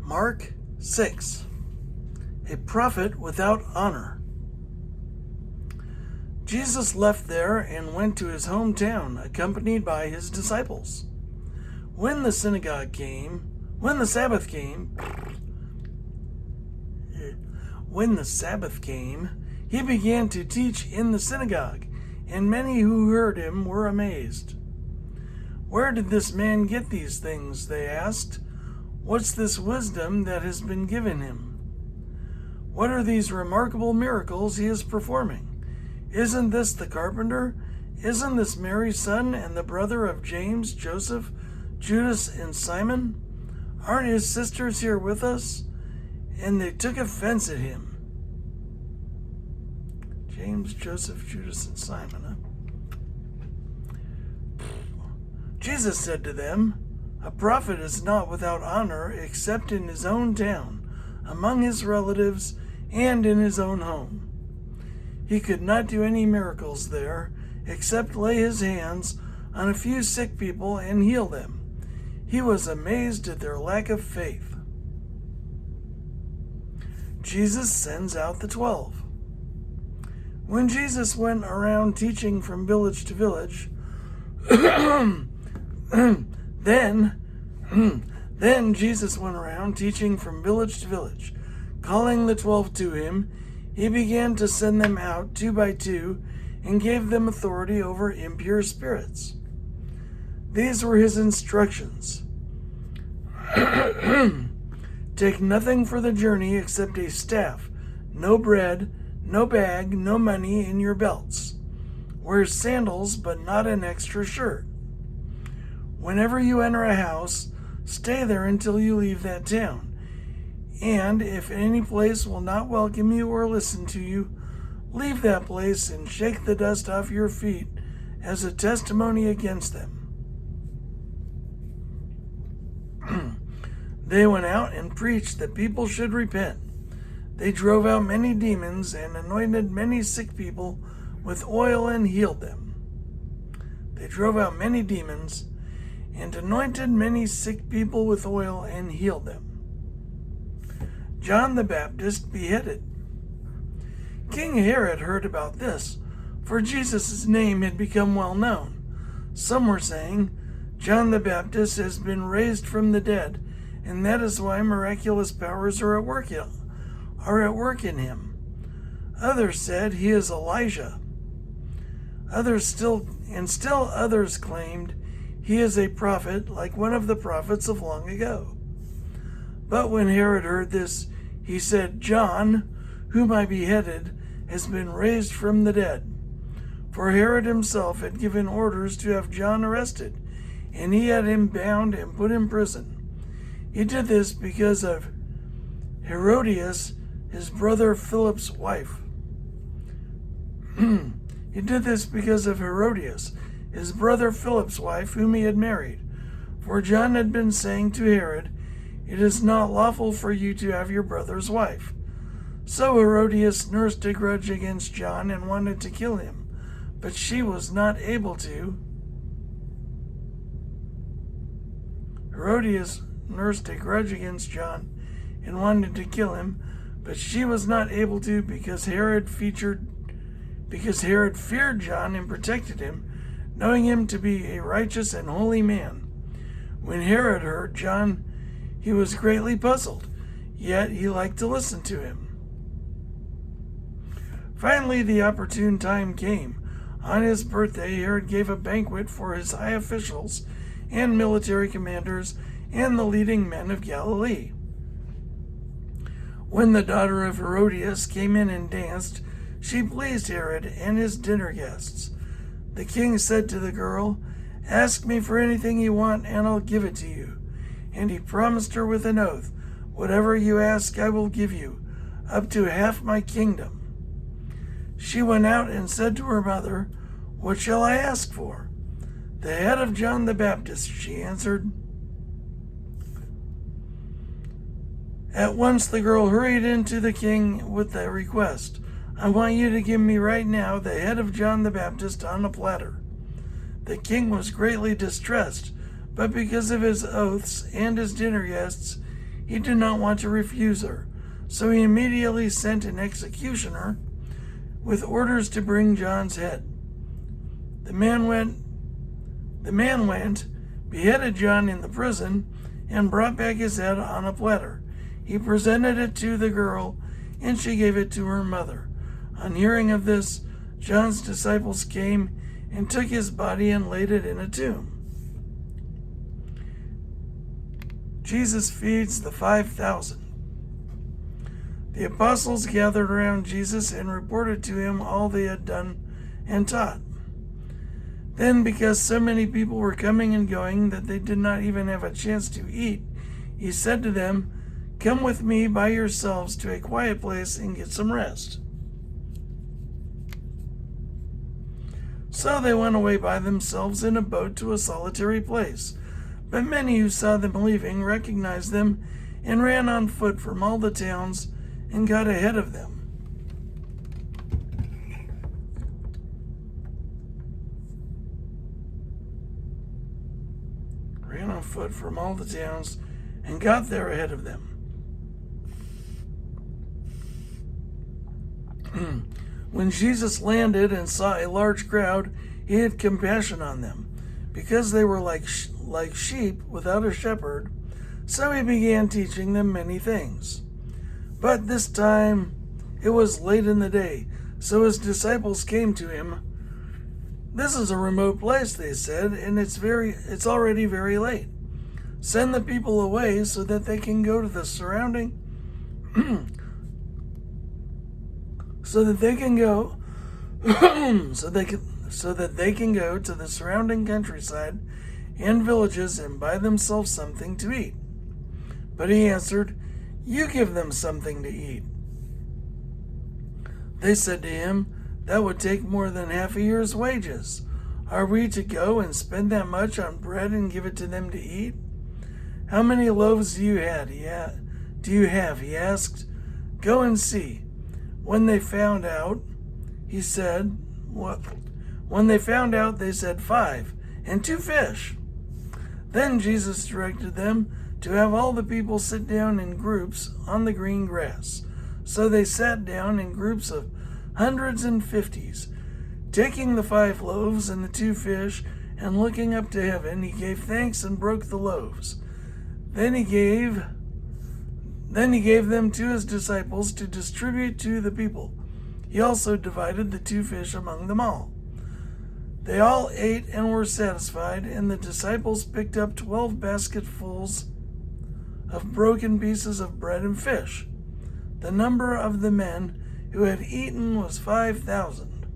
Mark 6. A prophet without honor. Jesus left there and went to his hometown, accompanied by his disciples. When the Sabbath came, he began to teach in the synagogue, and many who heard him were amazed. "Where did this man get these things?" they asked. "What's this wisdom that has been given him? What are these remarkable miracles he is performing? Isn't this the carpenter? Isn't this Mary's son and the brother of James, Joseph, Judas, and Simon? Aren't his sisters here with us?" And they took offense at him. James, Joseph, Judas, and Simon. Jesus said to them, "A prophet is not without honor except in his own town, among his relatives, and in his own home." He could not do any miracles there, except lay his hands on a few sick people and heal them. He was amazed at their lack of faith. Jesus sends out the 12. When Jesus went around teaching from village to village, Then Jesus went around teaching from village to village. Calling the 12 to him, he began to send them out 2 by 2 and gave them authority over impure spirits. These were his instructions. "Take nothing for the journey except a staff, no bread, no bag, no money in your belts. Wear sandals, but not an extra shirt. Whenever you enter a house, stay there until you leave that town. And if any place will not welcome you or listen to you, leave that place and shake the dust off your feet as a testimony against them." They went out and preached that people should repent. They drove out many demons and anointed many sick people with oil and healed them. They drove out many demons and anointed many sick people with oil and healed them. John the Baptist beheaded. King Herod heard about this, for Jesus' name had become well known. Some were saying, "John the Baptist has been raised from the dead, and that is why miraculous powers are at work in him." Others said he is Elijah. Still others claimed he is a prophet, like one of the prophets of long ago. But when Herod heard this, he said, "John, whom I beheaded, has been raised from the dead." For Herod himself had given orders to have John arrested, and he had him bound and put in prison. He did this because of Herodias, his brother Philip's wife. whom he had married. For John had been saying to Herod, "It is not lawful for you to have your brother's wife." So Herodias nursed a grudge against John and wanted to kill him, but she was not able to. Herodias nursed a grudge against John and wanted to kill him, but she was not able to because Herod feared John and protected him, knowing him to be a righteous and holy man. When Herod heard John, he was greatly puzzled, yet he liked to listen to him. Finally, the opportune time came. On his birthday, Herod gave a banquet for his high officials and military commanders and the leading men of Galilee. When the daughter of Herodias came in and danced, she pleased Herod and his dinner guests. The king said to the girl, "Ask me for anything you want, and I'll give it to you." And he promised her with an oath, "Whatever you ask, I will give you, up to half my kingdom." She went out and said to her mother, "What shall I ask for?" "The head of John the Baptist," she answered. At once the girl hurried into the king with the request, "I want you to give me right now the head of John the Baptist on a platter." The king was greatly distressed, but because of his oaths and his dinner guests, he did not want to refuse her, so he immediately sent an executioner with orders to bring John's head. The man went, beheaded John in the prison, and brought back his head on a platter. He presented it to the girl, and she gave it to her mother. On hearing of this, John's disciples came and took his body and laid it in a tomb. Jesus feeds the 5,000. The apostles gathered around Jesus and reported to him all they had done and taught. Then, because so many people were coming and going that they did not even have a chance to eat, he said to them, "Come with me by yourselves to a quiet place and get some rest." So they went away by themselves in a boat to a solitary place. But many who saw them leaving recognized them and ran on foot from all the towns and got ahead of them. Ran on foot from all the towns and got there ahead of them. When Jesus landed and saw a large crowd, he had compassion on them, because they were like sheep without a shepherd, so he began teaching them many things. But this time it was late in the day, so his disciples came to him. "This is a remote place," they said, "and it's already very late. Send the people away so that they can go to the surrounding so that they can go to the surrounding countryside and villages and buy themselves something to eat." But he answered, "You give them something to eat." They said to him, "That would take more than half a year's wages. Are we to go and spend that much on bread and give it to them to eat? How many loaves do you have?" he asked. "Go and see." When they found out, they said, 5, and 2 fish. Then Jesus directed them to have all the people sit down in groups on the green grass. So they sat down in groups of hundreds and fifties. Taking the 5 loaves and the 2 fish, and looking up to heaven, he gave thanks and broke the loaves. Then he gave them to his disciples to distribute to the people. He also divided the 2 fish among them all. They all ate and were satisfied, and the disciples picked up 12 basketfuls of broken pieces of bread and fish. The number of the men who had eaten was 5,000.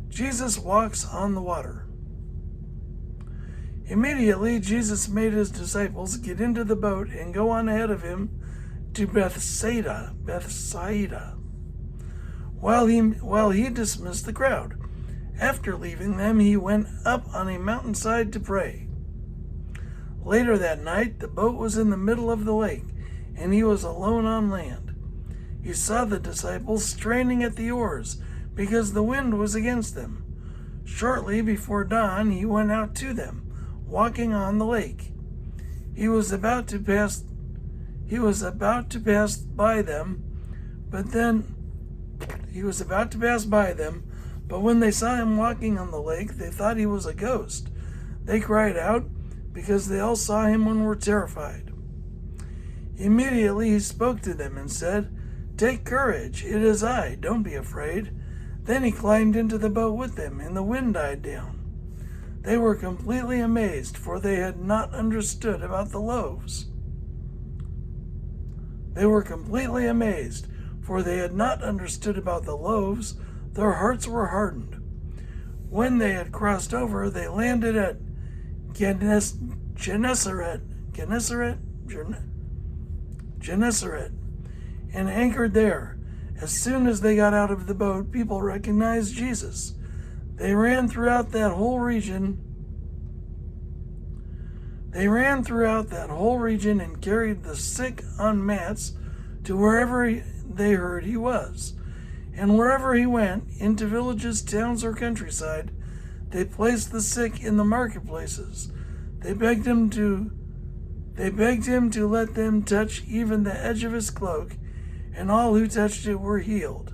Jesus walks on the water. Immediately, Jesus made his disciples get into the boat and go on ahead of him to Bethsaida, while he dismissed the crowd. After leaving them, he went up on a mountainside to pray. Later that night, the boat was in the middle of the lake, and he was alone on land. He saw the disciples straining at the oars because the wind was against them. Shortly before dawn, he went out to them, walking on the lake. He was about to pass by them, but when they saw him walking on the lake, they thought he was a ghost. They cried out because they all saw him and were terrified. Immediately he spoke to them and said, "Take courage, it is I, don't be afraid." Then he climbed into the boat with them, and the wind died down. They were completely amazed, for they had not understood about the loaves. Their hearts were hardened. When they had crossed over, they landed at Gennesaret, and anchored there. As soon as they got out of the boat, people recognized Jesus. They ran throughout that whole region and carried the sick on mats to wherever they heard he was. And wherever he went, into villages, towns, or countryside, they placed the sick in the marketplaces. They begged him to They begged him to let them touch even the edge of his cloak, and all who touched it were healed.